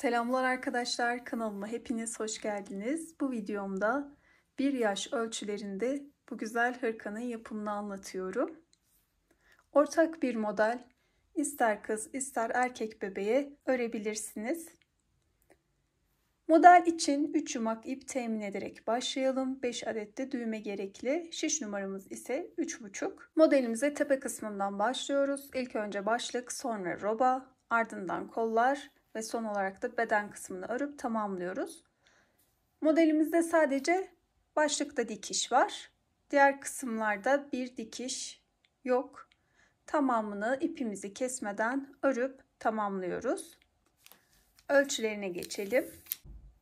Selamlar arkadaşlar, kanalıma hepiniz hoş geldiniz. Bu videomda 1 yaş ölçülerinde bu güzel hırkanın yapımını anlatıyorum. Ortak bir model, ister kız ister erkek bebeğe örebilirsiniz. Model için 3 yumak ip temin ederek başlayalım. 5 adet de düğme gerekli. Şiş numaramız ise 3,5. Modelimize tepe kısmından başlıyoruz. İlk önce başlık, sonra roba, ardından kollar ve son olarak da beden kısmını örüp tamamlıyoruz. Modelimizde sadece başlıkta dikiş var. Diğer kısımlarda bir dikiş yok. Tamamını ipimizi kesmeden örüp tamamlıyoruz. Ölçülerine geçelim.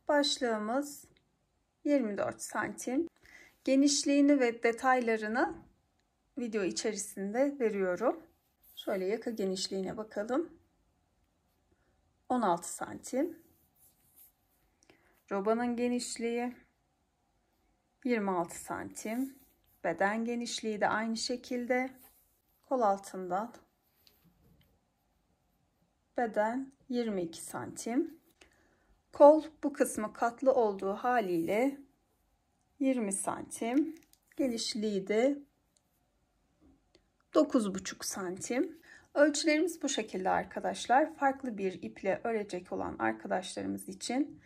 Başlığımız 24 santim. Genişliğini ve detaylarını video içerisinde veriyorum. Şöyle yaka genişliğine bakalım. 16 santim. Robanın genişliği 26 santim. Beden genişliği de aynı şekilde. Kol altından beden 22 santim. Kol bu kısmı katlı olduğu haliyle 20 santim. Genişliği de 9,5 santim. Ölçülerimiz bu şekilde arkadaşlar. Farklı bir iple örecek olan arkadaşlarımız için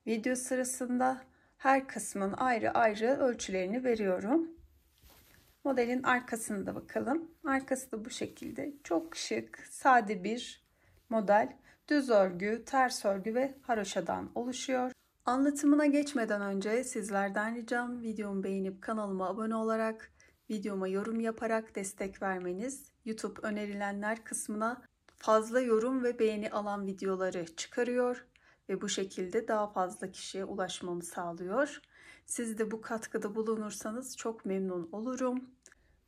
video sırasında her kısmın ayrı ayrı ölçülerini veriyorum. Modelin arkasını da bakalım. Arkası da bu şekilde. Çok şık, sade bir model. Düz örgü, ters örgü ve haroşadan oluşuyor. Anlatımına geçmeden önce sizlerden ricam videomu beğenip kanalıma abone olarak, videoma yorum yaparak destek vermeniz. YouTube önerilenler kısmına fazla yorum ve beğeni alan videoları çıkarıyor ve bu şekilde daha fazla kişiye ulaşmamı sağlıyor. Siz de bu katkıda bulunursanız çok memnun olurum.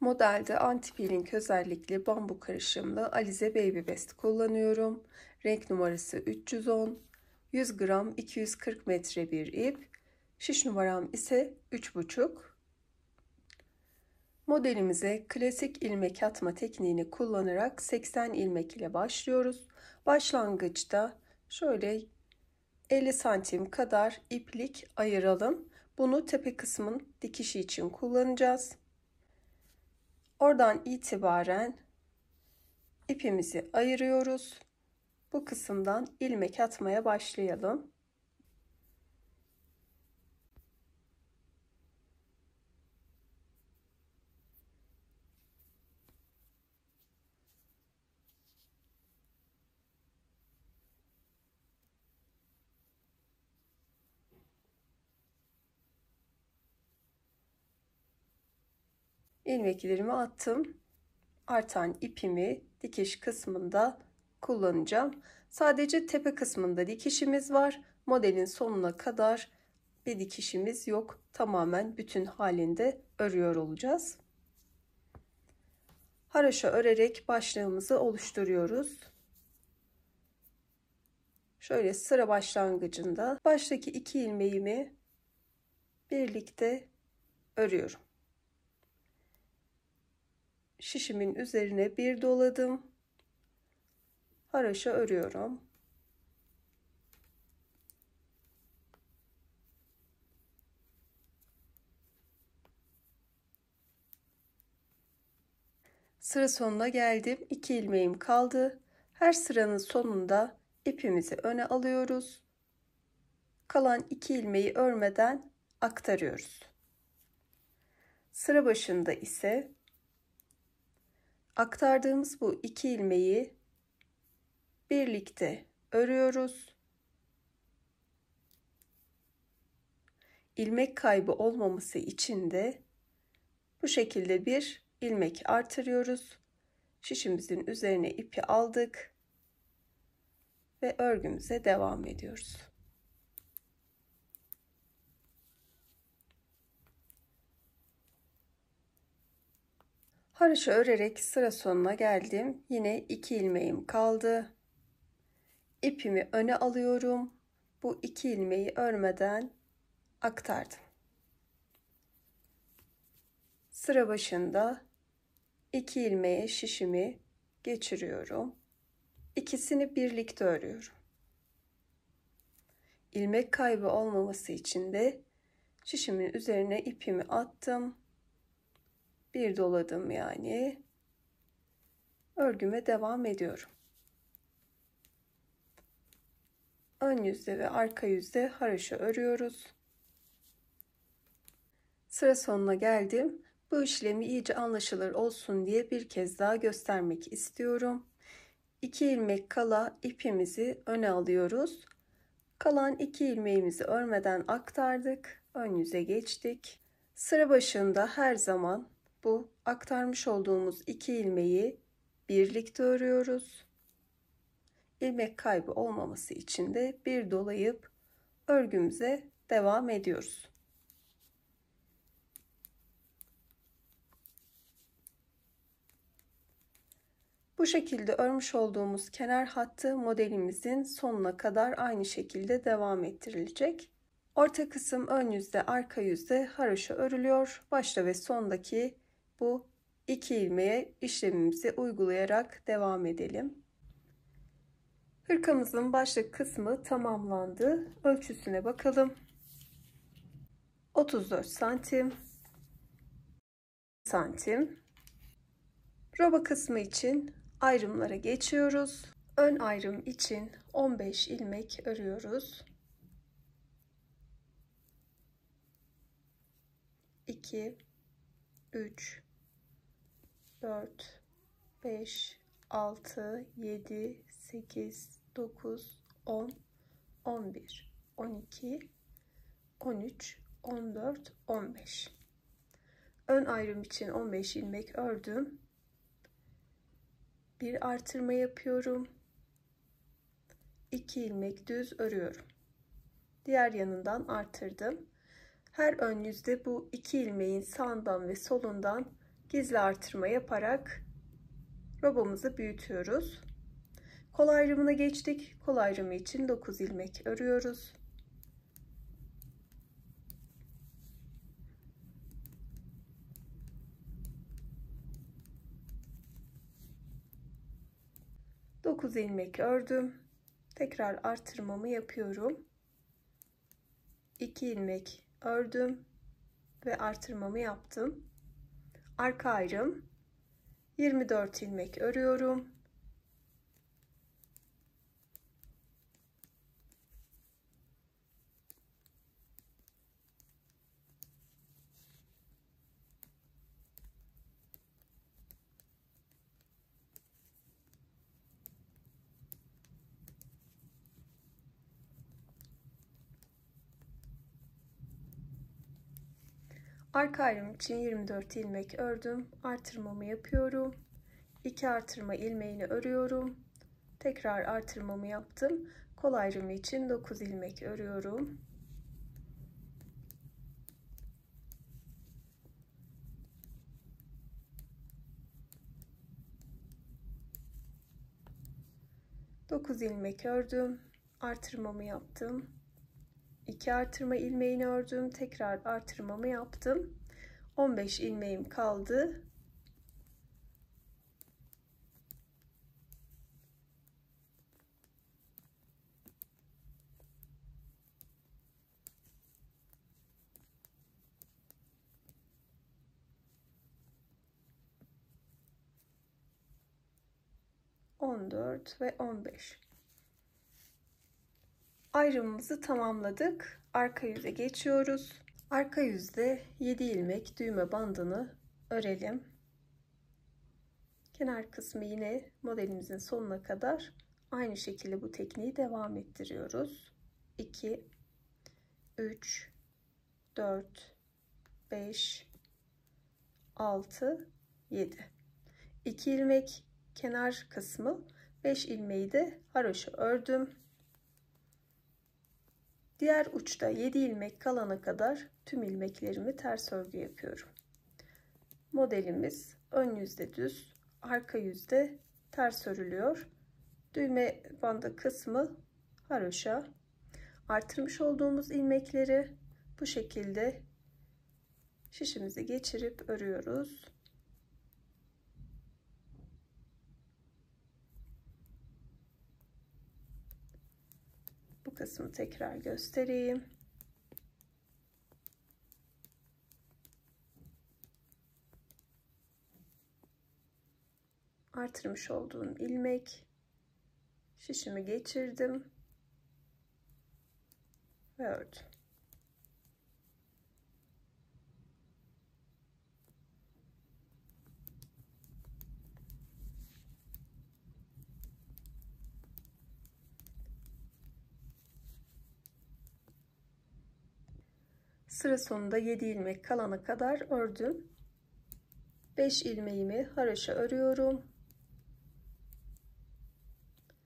Modelde anti-peeling özellikli bambu karışımlı Alize Baby Best kullanıyorum. Renk numarası 310. 100 gram 240 metre bir ip. Şiş numaram ise 3,5. Modelimize klasik ilmek atma tekniğini kullanarak 80 ilmek ile başlıyoruz. Başlangıçta şöyle 50 santim kadar iplik ayıralım. Bunu tepe kısmın dikişi için kullanacağız. Oradan itibaren ipimizi ayırıyoruz. Bu kısımdan ilmek atmaya başlayalım. İlmeklerimi attım. Artan ipimi dikiş kısmında kullanacağım. Sadece tepe kısmında dikişimiz var. Modelin sonuna kadar bir dikişimiz yok. Tamamen bütün halinde örüyor olacağız. Haroşa örerek başlığımızı oluşturuyoruz. Şöyle sıra başlangıcında baştaki 2 ilmeğimi birlikte örüyorum. Şişimin üzerine bir doladım. Haroşa örüyorum. Sıra sonuna geldim. 2 ilmeğim kaldı. Her sıranın sonunda ipimizi öne alıyoruz. Kalan 2 ilmeği örmeden aktarıyoruz. Sıra başında ise aktardığımız bu 2 ilmeği birlikte örüyoruz. İlmek kaybı olmaması için de bu şekilde bir ilmek artırıyoruz. Şişimizin üzerine ipi aldık ve örgümüze devam ediyoruz. Haroşa örerek sıra sonuna geldim. Yine 2 ilmeğim kaldı. İpimi öne alıyorum. Bu 2 ilmeği örmeden aktardım. Sıra başında 2 ilmeğe şişimi geçiriyorum. İkisini birlikte örüyorum. ilmek kaybı olmaması için de şişimin üzerine ipimi attım. Bir doladım yani. Örgüme devam ediyorum. Ön yüzde ve arka yüzde haroşa örüyoruz. Sıra sonuna geldim. Bu işlemi iyice anlaşılır olsun diye bir kez daha göstermek istiyorum. 2 ilmek kala ipimizi öne alıyoruz. Kalan 2 ilmeğimizi örmeden aktardık. Ön yüze geçtik. Sıra başında her zaman bu aktarmış olduğumuz 2 ilmeği birlikte örüyoruz. İlmek kaybı olmaması için de bir dolayıp örgümüze devam ediyoruz. Bu şekilde örmüş olduğumuz kenar hattı modelimizin sonuna kadar aynı şekilde devam ettirilecek. Orta kısım ön yüzde, arka yüzde haroşa örülüyor. Başta ve sondaki bu 2 ilmeğe işlemimizi uygulayarak devam edelim. Hırkamızın başlık kısmı tamamlandı. Ölçüsüne bakalım. 34 santim. Roba kısmı için ayrımlara geçiyoruz. Ön ayrım için 15 ilmek örüyoruz. 2, 3, 4, 5, 6, 7, 8, 9, 10, 11, 12, 13, 14, 15. Ön ayrım için 15 ilmek ördüm. Bir artırma yapıyorum. 2 ilmek düz örüyorum. Diğer yanından artırdım. Her ön yüzde bu 2 ilmeğin sağından ve solundan gizli artırma yaparak robamızı büyütüyoruz. Kol ayrımına geçtik. Kol ayrımı için 9 ilmek örüyoruz. Dokuz ilmek ördüm. Tekrar artırmamı yapıyorum. 2 ilmek ördüm ve artırmamı yaptım. Arka ayrım 24 ilmek örüyorum. Arka ayrım için 24 ilmek ördüm. Artırmamı yapıyorum. 2 artırma ilmeğini örüyorum. Tekrar artırmamı yaptım. Kol ayrımı için 9 ilmek örüyorum. Dokuz ilmek ördüm. Artırmamı yaptım. 2 artırma ilmeğini ördüm. Tekrar artırmamı yaptım. 15 ilmeğim kaldı. ...14 ve 15. Ayrımımızı tamamladık. Arka yüze geçiyoruz. Arka yüzde 7 ilmek düğme bandını örelim. Kenar kısmı yine modelimizin sonuna kadar aynı şekilde bu tekniği devam ettiriyoruz. 2, 3, 4, 5, 6, 7. 2 ilmek kenar kısmı, 5 ilmeği de haroşa ördüm. Diğer uçta 7 ilmek kalana kadar tüm ilmeklerimi ters örgü yapıyorum. Modelimiz ön yüzde düz, arka yüzde ters örülüyor. Düğme bandı kısmı haroşa. Artırmış olduğumuz ilmekleri bu şekilde şişimizi geçirip örüyoruz. Bu kısmı tekrar göstereyim. Artırmış olduğum ilmek, şişimi geçirdim ve ördüm. Sıra sonunda 7 ilmek kalana kadar ördüm. 5 ilmeğimi haroşa örüyorum.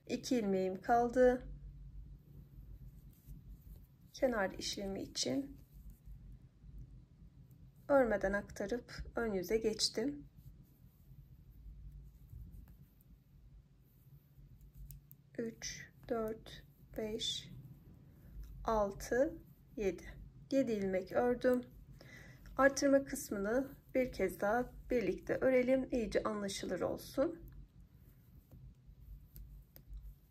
2 ilmeğim kaldı. Kenar işlemi için örmeden aktarıp ön yüze geçtim. 3, 4, 5, 6, 7. 7 ilmek ördüm. Artırma kısmını bir kez daha birlikte örelim. İyice anlaşılır olsun.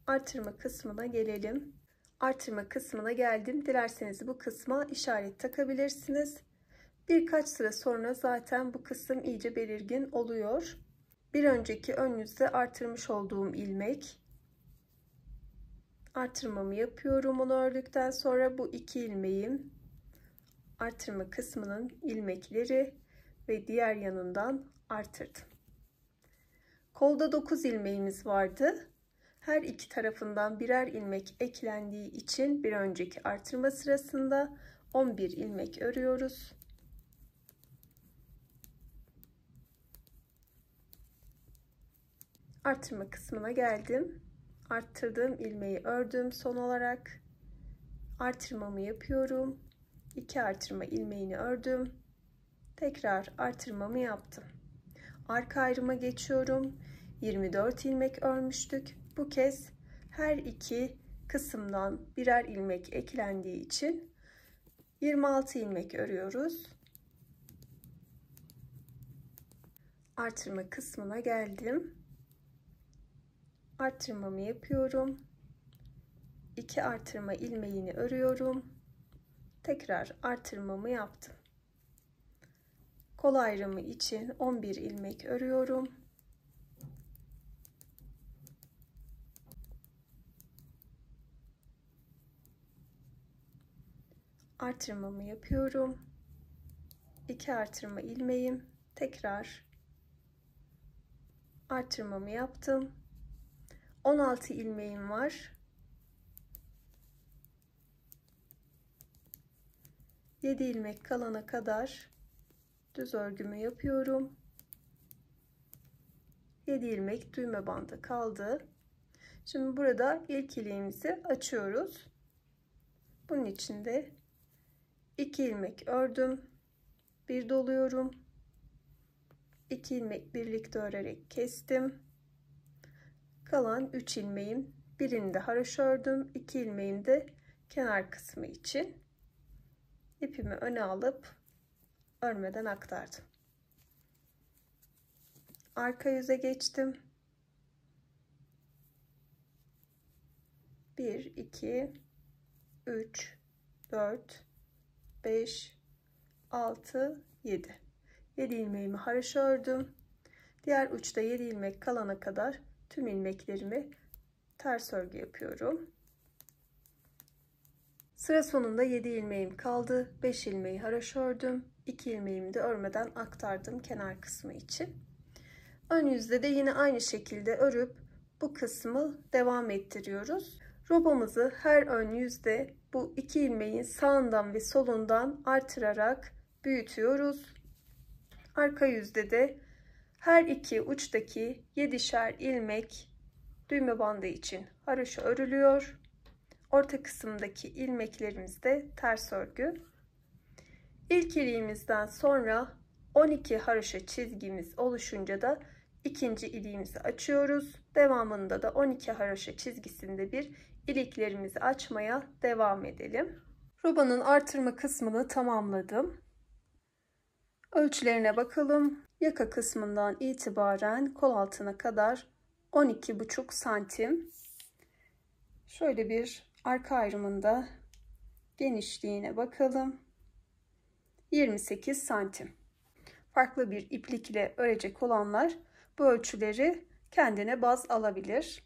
Artırma kısmına gelelim. Artırma kısmına geldim. Dilerseniz bu kısma işaret takabilirsiniz. Birkaç sıra sonra zaten bu kısım iyice belirgin oluyor. Bir önceki ön yüzde artırmış olduğum ilmek. Artırmamı yapıyorum. Onu ördükten sonra bu 2 ilmeğim artırma kısmının ilmekleri ve diğer yanından artırdım. Kolda 9 ilmeğimiz vardı. Her iki tarafından birer ilmek eklendiği için bir önceki artırma sırasında 11 ilmek örüyoruz. Artırma kısmına geldim. Arttırdığım ilmeği ördüm. Son olarak artırmamı yapıyorum. 2 artırma ilmeğini ördüm. Tekrar artırmamı yaptım. Arka ayrıma geçiyorum. 24 ilmek örmüştük. Bu kez her iki kısımdan birer ilmek eklendiği için 26 ilmek örüyoruz. Artırma kısmına geldim. Artırmamı yapıyorum. 2 artırma ilmeğini örüyorum. Tekrar artırmamı yaptım. Kol ayrımı için 11 ilmek örüyorum. Artırmamı yapıyorum. 2 artırma ilmeğim, tekrar artırmamı yaptım. 16 ilmeğim var. 7 ilmek kalana kadar düz örgümü yapıyorum. 7 ilmek düğme bandı kaldı. Şimdi burada ilk ilmeğimizi açıyoruz. Bunun için de 2 ilmek ördüm. Bir doluyorum. 2 ilmek birlikte örerek kestim. Kalan 3 ilmeğim, birini de haroşa ördüm. 2 ilmeğim de kenar kısmı için. İpimi öne alıp örmeden aktardım. Arka yüze geçtim. 1, 2, 3, 4, 5, 6, 7. 7 ilmeğimi haroşa ördüm. Diğer uçta 7 ilmek kalana kadar tüm ilmeklerimi ters örgü yapıyorum. Sıra sonunda 7 ilmeğim kaldı. 5 ilmeği haroşa ördüm. 2 ilmeğimi de örmeden aktardım kenar kısmı için. Ön yüzde de yine aynı şekilde örüp bu kısmı devam ettiriyoruz. Robamızı her ön yüzde bu 2 ilmeğin sağından ve solundan artırarak büyütüyoruz. Arka yüzde de her iki uçtaki 7'şer ilmek düğme bandı için haroşa örülüyor. Orta kısımdaki ilmeklerimiz de ters örgü. İlk iliğimizden sonra 12 haroşa çizgimiz oluşunca da ikinci iliğimizi açıyoruz. Devamında da 12 haroşa çizgisinde bir iliklerimizi açmaya devam edelim. Robanın artırma kısmını tamamladım. Ölçülerine bakalım. Yaka kısmından itibaren kol altına kadar 12,5 santim. Şöyle bir Arka ayrımında genişliğine bakalım. 28 santim. Farklı bir iplik ile örecek olanlar bu ölçüleri kendine baz alabilir.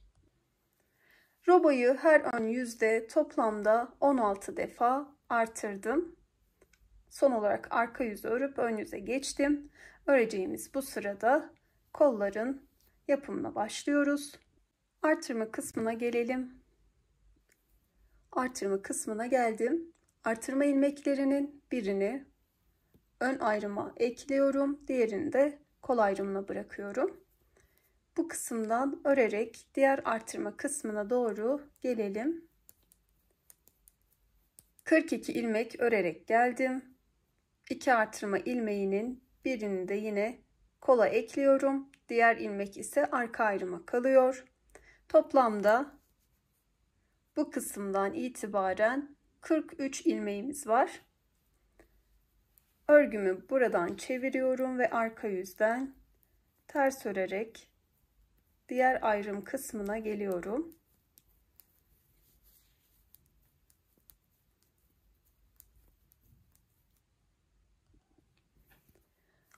Roboyu her ön yüzde toplamda 16 defa artırdım. Son olarak arka yüzü örüp ön yüze geçtim. Öreceğimiz bu sırada kolların yapımına başlıyoruz. Artırma kısmına gelelim. Artırma kısmına geldim. Artırma ilmeklerinin birini ön ayrıma ekliyorum. Diğerini de kol ayrımına bırakıyorum. Bu kısımdan örerek diğer artırma kısmına doğru gelelim. 42 ilmek örerek geldim. 2 artırma ilmeğinin birini de yine kola ekliyorum. Diğer ilmek ise arka ayrıma kalıyor. Toplamda bu kısımdan itibaren 43 ilmeğimiz var. Örgümü buradan çeviriyorum ve arka yüzden ters örerek diğer ayrım kısmına geliyorum.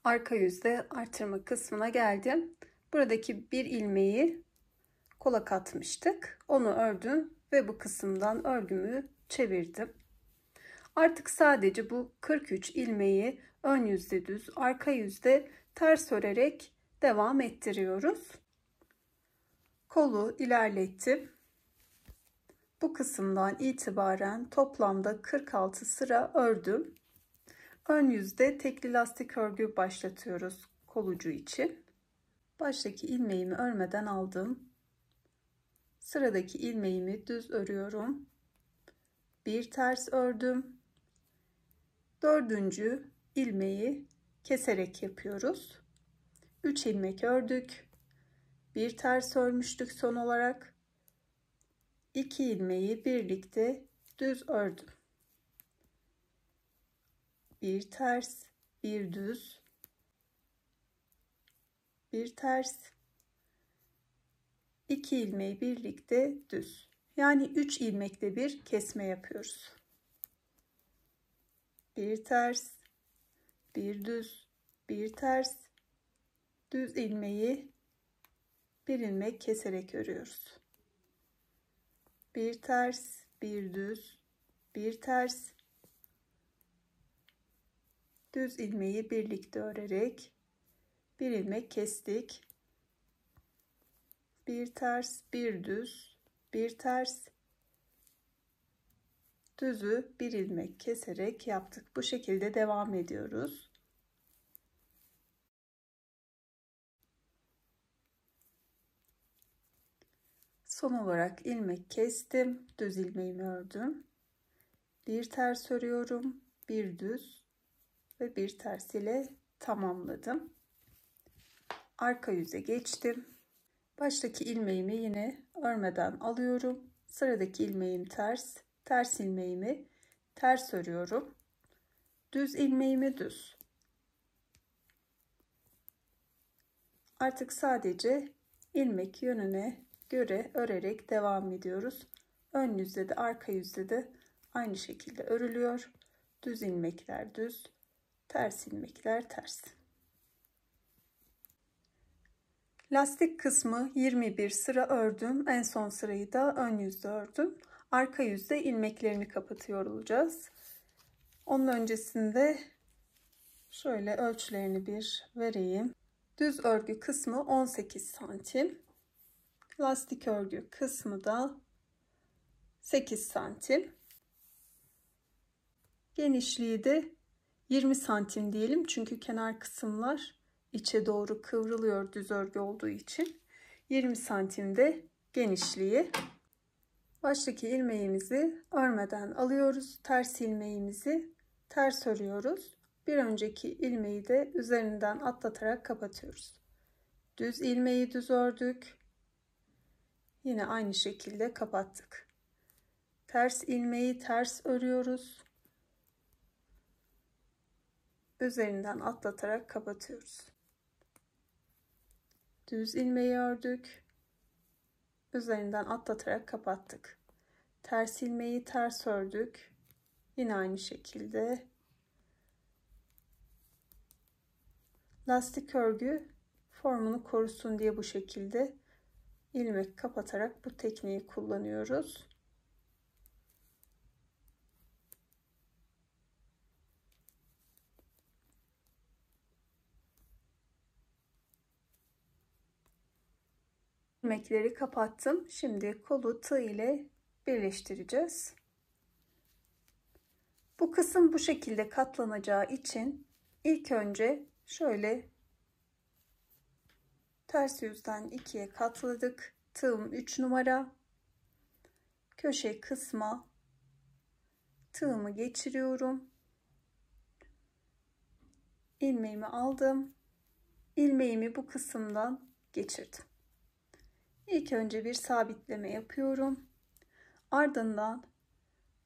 Arka yüzde artırma kısmına geldim. Buradaki bir ilmeği kola katmıştık. Onu ördüm ve bu kısımdan örgümü çevirdim. Artık sadece bu 43 ilmeği ön yüzde düz, arka yüzde ters örerek devam ettiriyoruz. Kolu ilerlettim. Bu kısımdan itibaren toplamda 46 sıra ördüm. Ön yüzde tekli lastik örgü başlatıyoruz kol ucu için. Baştaki ilmeğimi örmeden aldım. Sıradaki ilmeğimi düz örüyorum. Bir ters ördüm. Dördüncü ilmeği keserek yapıyoruz. 3 ilmek ördük. Bir ters örmüştük son olarak. 2 ilmeği birlikte düz ördüm. Bir ters, bir düz, bir ters, 2 ilmeği birlikte düz. Yani 3 ilmekle bir kesme yapıyoruz. Bir ters, bir düz, bir ters, düz ilmeği bir ilmek keserek örüyoruz. Bir ters, bir düz, bir ters, düz ilmeği birlikte örerek bir ilmek kestik. Bir ters, bir düz, bir ters, düzü bir ilmek keserek yaptık. Bu şekilde devam ediyoruz. Son olarak ilmek kestim. Düz ilmeğimi ördüm. Bir ters örüyorum. Bir düz ve bir ters ile tamamladım. Arka yüze geçtim. Baştaki ilmeğimi yine örmeden alıyorum. Sıradaki ilmeğim ters. Ters ilmeğimi ters örüyorum. Düz ilmeğimi düz. Artık sadece ilmek yönüne göre örerek devam ediyoruz. Ön yüzde de arka yüzde de aynı şekilde örülüyor. Düz ilmekler düz, ters ilmekler ters. Lastik kısmı 21 sıra ördüm. En son sırayı da ön yüzde ördüm. Arka yüzde ilmeklerini kapatıyor olacağız. Onun öncesinde şöyle ölçülerini bir vereyim. Düz örgü kısmı 18 santim. Lastik örgü kısmı da 8 santim. Genişliği de 20 santim diyelim. Çünkü kenar kısımlar içe doğru kıvrılıyor düz örgü olduğu için. 20 santimde genişliği. Baştaki ilmeğimizi örmeden alıyoruz. Ters ilmeğimizi ters örüyoruz. Bir önceki ilmeği de üzerinden atlatarak kapatıyoruz. Düz ilmeği düz ördük. Yine aynı şekilde kapattık. Ters ilmeği ters örüyoruz. Üzerinden atlatarak kapatıyoruz. Düz ilmeği ördük. Üzerinden atlatarak kapattık. Ters ilmeği ters ördük. Yine aynı şekilde. Lastik örgü formunu korusun diye bu şekilde ilmek kapatarak bu tekniği kullanıyoruz. İlmekleri kapattım. Şimdi kolu tığ ile birleştireceğiz. Bu kısım bu şekilde katlanacağı için ilk önce şöyle ters yüzden ikiye katladık. Tığım 3 numara. Köşe kısma tığımı geçiriyorum. İlmeğimi aldım. İlmeğimi bu kısımdan geçirdim. İlk önce bir sabitleme yapıyorum. Ardından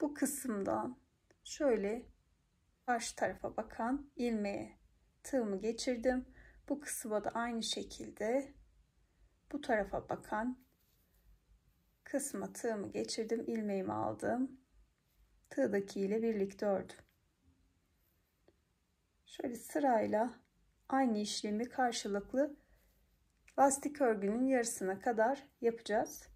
bu kısımdan şöyle karşı tarafa bakan ilmeğe tığımı geçirdim. Bu kısma da aynı şekilde bu tarafa bakan kısma tığımı geçirdim. İlmeğimi aldım. Tığdaki ile birlikte ördüm. Şöyle sırayla aynı işlemi karşılıklı lastik örgünün yarısına kadar yapacağız.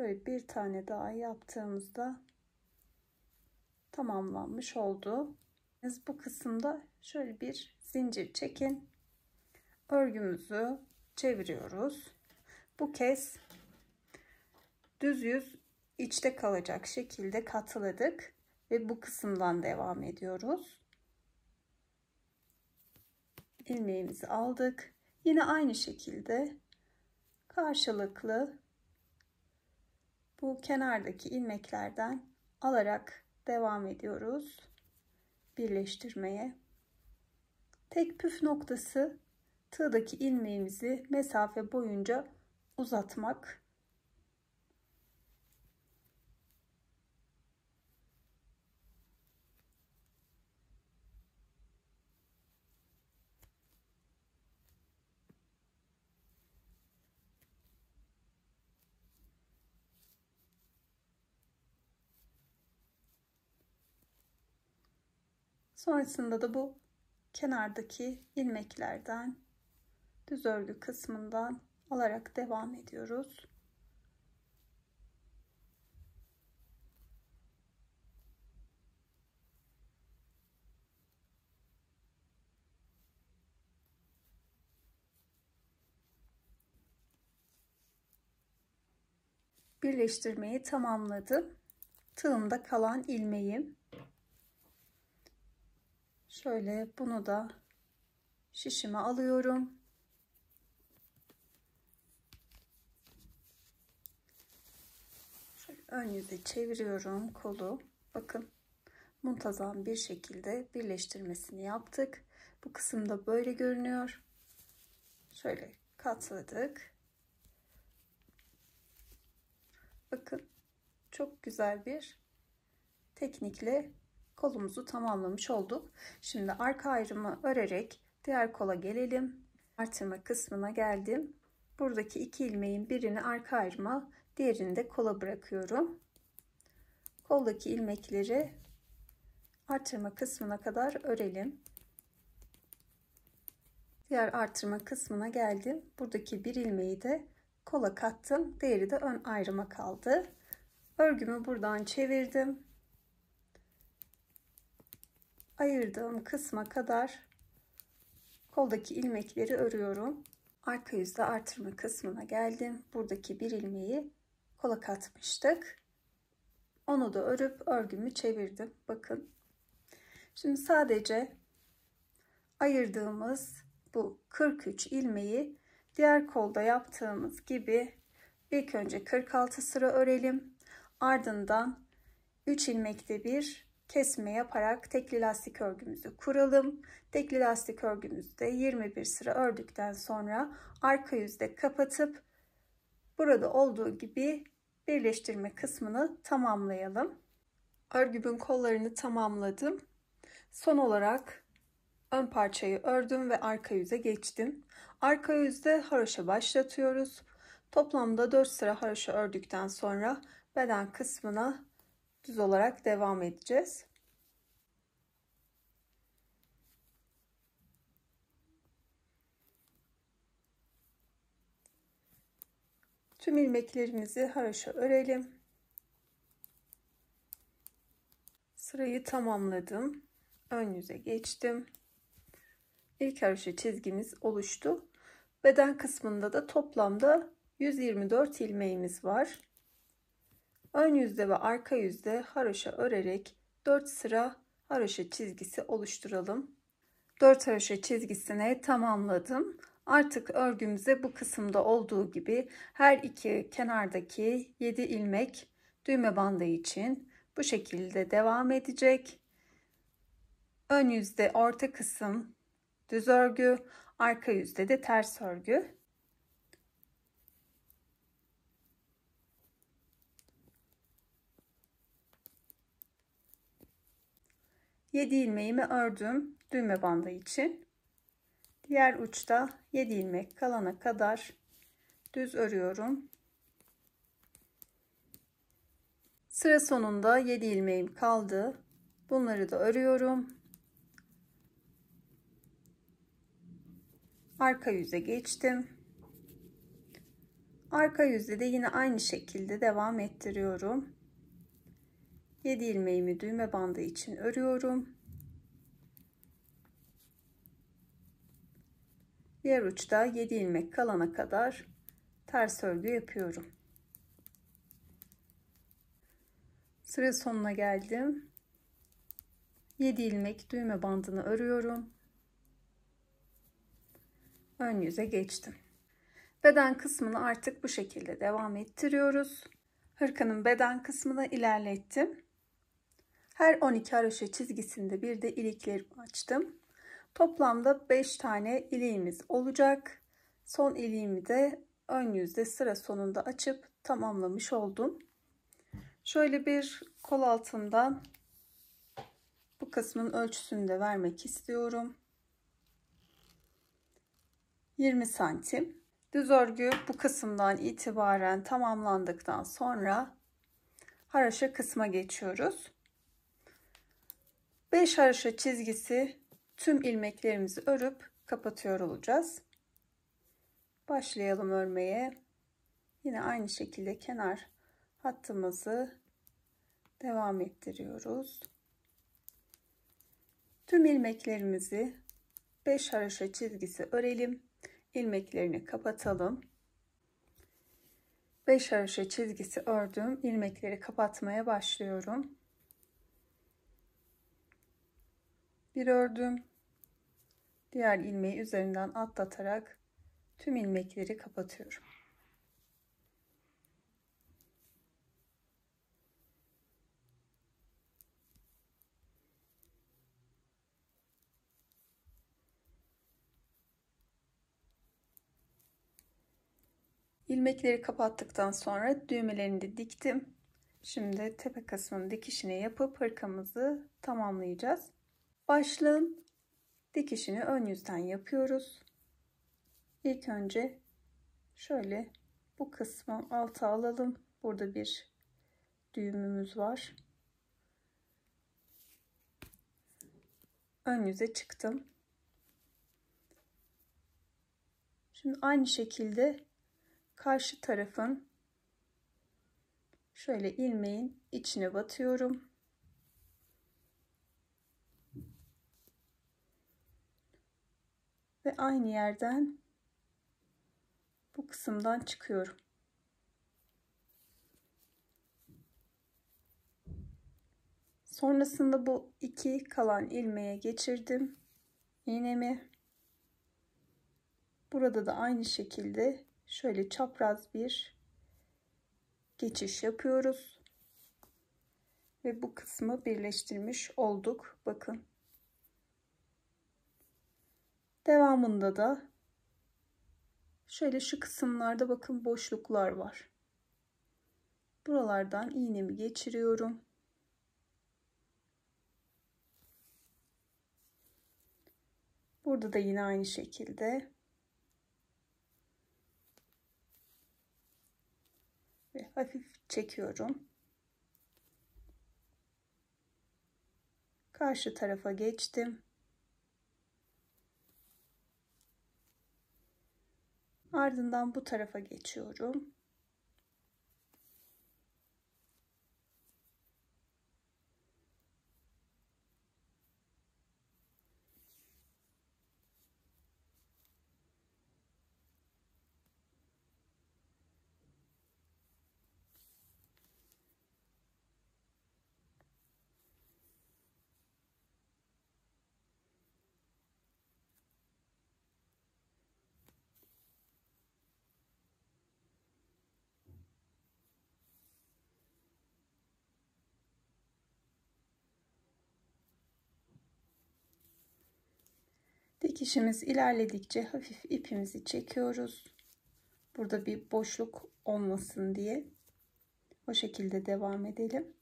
Şöyle bir tane daha yaptığımızda tamamlanmış oldu. Bu kısımda şöyle bir zincir çekin. Örgümüzü çeviriyoruz. Bu kez düz yüz içte kalacak şekilde katladık ve bu kısımdan devam ediyoruz. İlmeğimizi aldık. Yine aynı şekilde karşılıklı bu kenardaki ilmeklerden alarak devam ediyoruz birleştirmeye. Tek püf noktası tığdaki ilmeğimizi mesafe boyunca uzatmak. Sonrasında da bu kenardaki ilmeklerden düz örgü kısmından alarak devam ediyoruz. Birleştirmeyi tamamladım. Tığımda kalan ilmeğim. Şöyle bunu da şişime alıyorum. Şöyle ön yüze çeviriyorum kolu. Bakın muntazam bir şekilde birleştirmesini yaptık. Bu kısımda böyle görünüyor. Şöyle katladık. Bakın çok güzel bir teknikle kolumuzu tamamlamış olduk. Şimdi arka ayrımı örerek diğer kola gelelim. Artırma kısmına geldim. Buradaki iki ilmeğin birini arka ayrıma, diğerini de kola bırakıyorum. Koldaki ilmekleri artırma kısmına kadar örelim. Diğer artırma kısmına geldim. Buradaki bir ilmeği de kola kattım. Diğeri de ön ayrıma kaldı. Örgümü buradan çevirdim. Ayırdığım kısma kadar koldaki ilmekleri örüyorum. Arka yüzde artırma kısmına geldim. Buradaki bir ilmeği kola katmıştık. Onu da örüp örgümü çevirdim. Bakın. Şimdi sadece ayırdığımız bu 43 ilmeği diğer kolda yaptığımız gibi ilk önce 46 sıra örelim. Ardından 3 ilmekte bir kesme yaparak tekli lastik örgümüzü kuralım. Tekli lastik örgümüzde 21 sıra ördükten sonra arka yüzde kapatıp Burada olduğu gibi birleştirme kısmını tamamlayalım. Örgümün kollarını tamamladım. Son olarak ön parçayı ördüm ve arka yüze geçtim. Arka yüzde haroşa başlatıyoruz. Toplamda 4 sıra haroşa ördükten sonra beden kısmına düz olarak devam edeceğiz. Tüm ilmeklerimizi haroşa örelim. Sırayı tamamladım. Ön yüze geçtim. İlk haroşa çizgimiz oluştu. Beden kısmında da toplamda 124 ilmeğimiz var. Ön yüzde ve arka yüzde haroşa örerek 4 sıra haroşa çizgisi oluşturalım. 4 haroşa çizgisini tamamladım. Artık örgümüze bu kısımda olduğu gibi her iki kenardaki 7 ilmek düğme bandı için bu şekilde devam edecek. Ön yüzde orta kısım düz örgü, arka yüzde de ters örgü. Yedi ilmeğimi ördüm düğme bandı için. Diğer uçta 7 ilmek kalana kadar düz örüyorum. Sıra sonunda 7 ilmeğim kaldı. Bunları da örüyorum. Arka yüze geçtim. Arka yüzde de yine aynı şekilde devam ettiriyorum. 7 ilmeğimi düğme bandı için örüyorum. Diğer uçta 7 ilmek kalana kadar ters örgü yapıyorum. Sıra sonuna geldim. 7 ilmek düğme bandını örüyorum. Ön yüze geçtim. Beden kısmını artık bu şekilde devam ettiriyoruz. Hırkanın beden kısmını ilerlettim. Her 12 haroşa çizgisinde bir de iliklerimi açtım. Toplamda 5 tane iliğimiz olacak. Son iliğimi de ön yüzde sıra sonunda açıp tamamlamış oldum. Şöyle bir kol altından bu kısmın ölçüsünü de vermek istiyorum. 20 santim. Düz örgü bu kısımdan itibaren tamamlandıktan sonra haroşa kısma geçiyoruz. 5 haroşa çizgisi tüm ilmeklerimizi örüp kapatıyor olacağız. Başlayalım örmeye. Yine aynı şekilde kenar hattımızı devam ettiriyoruz. Tüm ilmeklerimizi 5 haroşa çizgisi örelim. İlmeklerini kapatalım. 5 haroşa çizgisi ördüm. İlmekleri kapatmaya başlıyorum. Bir ördüm. Diğer ilmeği üzerinden atlatarak tüm ilmekleri kapatıyorum. İlmekleri kapattıktan sonra düğmelerini de diktim. Şimdi tepe kısmının dikişini yapıp hırkamızı tamamlayacağız. Başlığın dikişini ön yüzden yapıyoruz. İlk önce şöyle bu kısmı alta alalım. Burada bir düğümümüz var. Ön yüze çıktım. Şimdi aynı şekilde karşı tarafın şöyle ilmeğin içine batıyorum. Ve aynı yerden bu kısımdan çıkıyorum. Sonrasında bu iki kalan ilmeğe geçirdim iğnemi. Burada da aynı şekilde şöyle çapraz bir geçiş yapıyoruz. Ve bu kısmı birleştirmiş olduk. Bakın. Devamında da Şöyle şu kısımlarda bakın boşluklar var. Buralardan iğnemi geçiriyorum. Burada da yine aynı şekilde. Ve hafif çekiyorum. Karşı tarafa geçtim. Ardından bu tarafa geçiyorum. Dikişimiz ilerledikçe hafif ipimizi çekiyoruz. Burada bir boşluk olmasın diye. O şekilde devam edelim.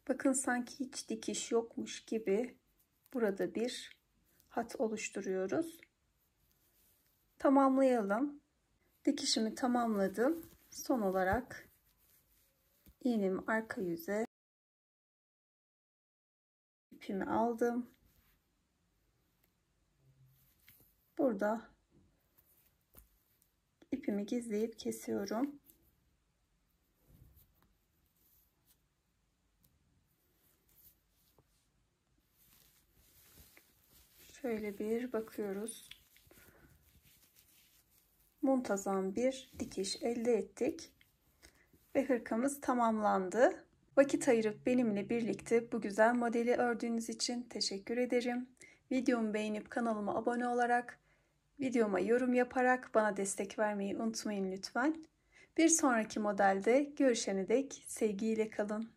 Bakın sanki hiç dikiş yokmuş gibi burada bir hat oluşturuyoruz. Tamamlayalım. Dikişimi tamamladım. Son olarak iğnemi arka yüze, ipimi aldım. Burada ipimi gizleyip kesiyorum. Şöyle bir bakıyoruz. Muntazam bir dikiş elde ettik ve hırkamız tamamlandı. Vakit ayırıp benimle birlikte bu güzel modeli ördüğünüz için teşekkür ederim. Videomu beğenip kanalıma abone olarak, videoma yorum yaparak bana destek vermeyi unutmayın lütfen. Bir sonraki modelde görüşene dek sevgiyle kalın.